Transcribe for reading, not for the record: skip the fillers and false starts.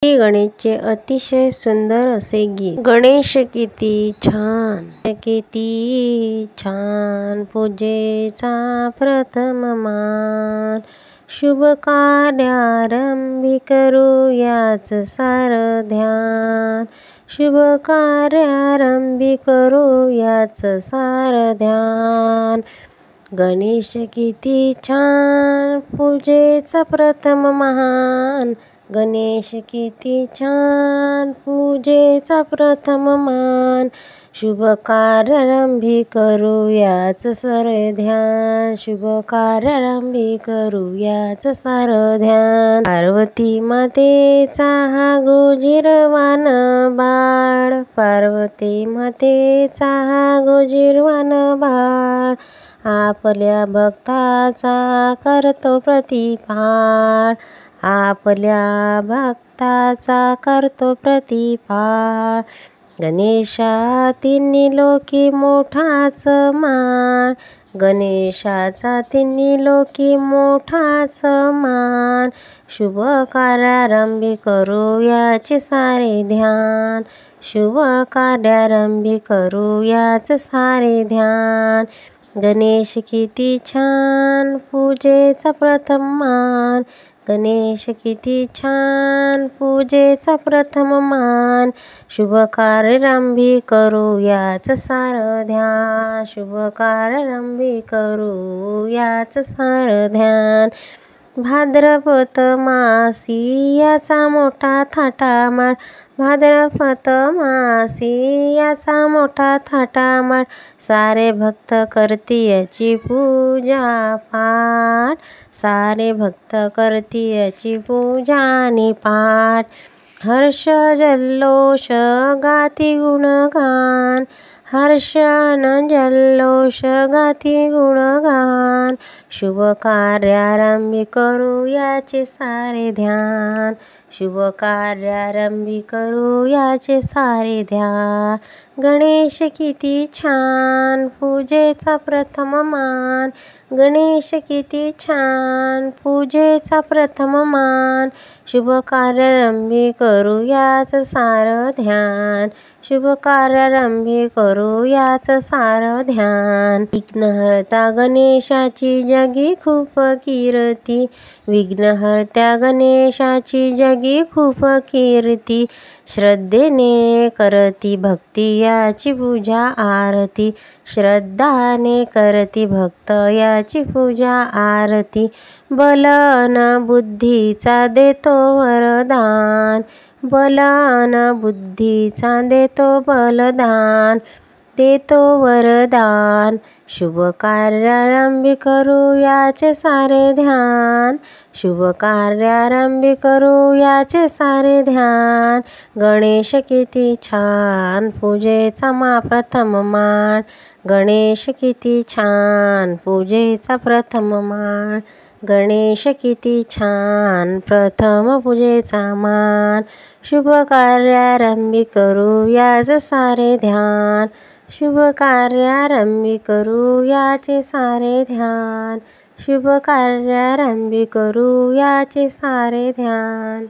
श्री गणेशचे अतिशय सुंदर असे गीत। गणेश किती छान, किती छान, पूजेचा प्रथम मान। शुभ कार्यारंभी करूयाच सारं ध्यान। शुभ कार्यारंभी करूयाच सारं ध्यान। गणेश किती छान, पूजेचा प्रथम मान। गणेश किती छान, पूजेचा प्रथम मान। शुभ कार्यारंभी करूयाच सारं ध्यान। शुभ कार्यारंभी करूयाच सारं ध्यान। पार्वती मातेचा हा गोजिरवाण बाळ। पार्वती मातेचा हा गोजिरवाण बाळ। आपल्या भक्ताचा करतो प्रतिपाळ। आपल्या भक्ताचा करतो प्रतिपाळ। गणेशा तिन्ही लोकी मोठाच मान। गणेशाचा तिन्ही लोकी मोठाच मान। शुभ कार्यारंभी करूयाचे सारे ध्यान। शुभ कार्यारंभी करूयाच सारे ध्यान। गणेश किती छान, पूजेचा प्रथम मान। गणेश किती छान, पूजेचा प्रथम मान। शुभ कार्यारंभी करूयाच सारं ध्यान। शुभ कार्यारंभी करूयाच सारं ध्यान। भाद्रपद मासी याचा मोठा थाटामाट। भाद्रपद मासी याचा मोठा थाटामाट। सारे भक्त करती याची पूजा पाठ। सारे भक्त करती याची पूजा आणि पाठ। हर्ष जल्लोष गाती गुणगान। हर्ष न जल्लोष गाती गुणगान। शुभ कार्यारंभी करूयाचे सारे ध्यान। शुभ कार्यारंभी करूयाचे सारे ध्यान। गणेश किती छान, पूजेचा प्रथम मान। गणेश किती छान, पूजेचा प्रथम मान। शुभ कार्यारंभी करूयाच सारं ध्यान। शुभ कार्यारंभी करूयाच सारं ध्यान। विघ्नहर्ता गणेशाची जगी खूप कीर्ती। विघ्नहर्त्या गणेशाची जगी खूप कीर्ती। श्रद्धेने करती भक्ती याची पूजा आरती। श्रद्धाने करती भक्त याची पूजा आरती। बल अन बुद्धीचा देतो वरदान। बल अन बुद्धीचा देतो बलदान। देतो वरदान। शुभ कार्यारंभी करूयाचे सारे ध्यान। शुभ कार्यारंभी करूयाचे सारे ध्यान। गणेश किती छान, पूजेचा प्रथम मान। गणेश किती छान, पूजेचा प्रथम मान। गणेश किती छान, प्रथम पूजेचा मान। शुभ कार्यारंभी करूयाच सारे ध्यान। शुभ कार्यारंभी करूयाचे सारे ध्यान। शुभ कार्यारंभी करूयाचे सारे ध्यान।